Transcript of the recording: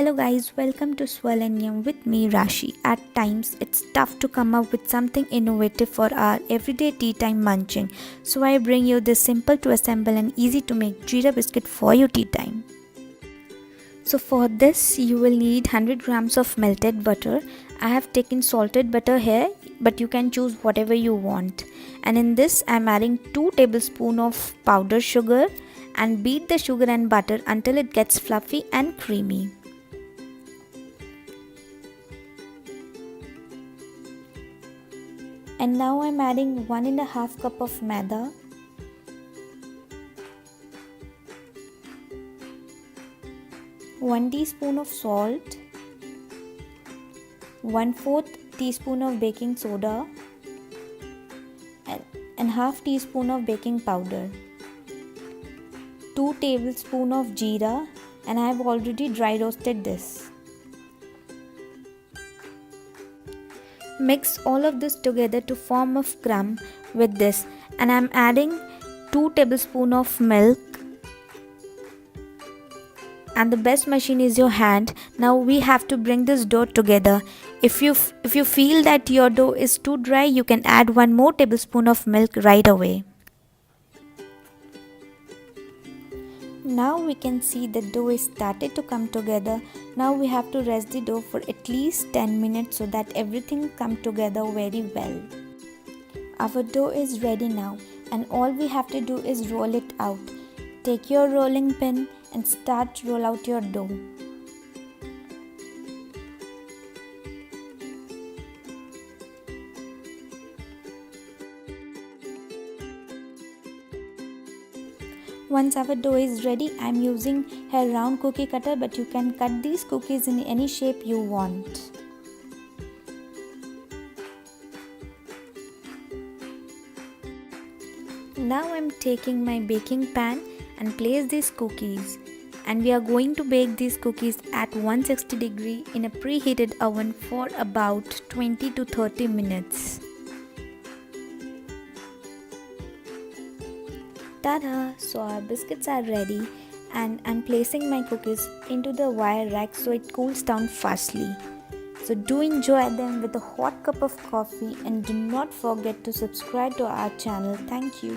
Hello guys, welcome to swirl-N-yum with me Rashi. At times it's tough to come up with something innovative for our everyday tea time munching. So I bring you this simple to assemble and easy to make jeera biscuit for your tea time. So for this you will need 100 grams of melted butter. I have taken salted butter here, but you can choose whatever you want. And in this I am adding 2 tablespoons of powdered sugar and beat the sugar and butter until it gets fluffy and creamy. And now I'm adding 1.5 cup of maida, one teaspoon of salt, 1/4 teaspoon of baking soda, and half teaspoon of baking powder, 2 tablespoons of jeera, and I have already dry roasted this. Mix all of this together to form a crumb with this, and I am adding 2 tablespoons of milk, and the best machine is your hand. Now we have to bring this dough together. If you feel that your dough is too dry, you can add 1 more tablespoon of milk right away. Now we can see the dough is started to come together. Now we have to rest the dough for at least 10 minutes so that everything come together very well. Our dough is ready now, and all we have to do is roll it out. Take your rolling pin and start to roll out your dough. Once our dough is ready, I am using a round cookie cutter, but you can cut these cookies in any shape you want. Now I am taking my baking pan and place these cookies, and we are going to bake these cookies at 160 degree in a preheated oven for about 20 to 30 minutes. Tada! So our biscuits are ready, and I'm placing my cookies into the wire rack so it cools down fastly. So do enjoy them with a hot cup of coffee, and do not forget to subscribe to our channel. Thank you.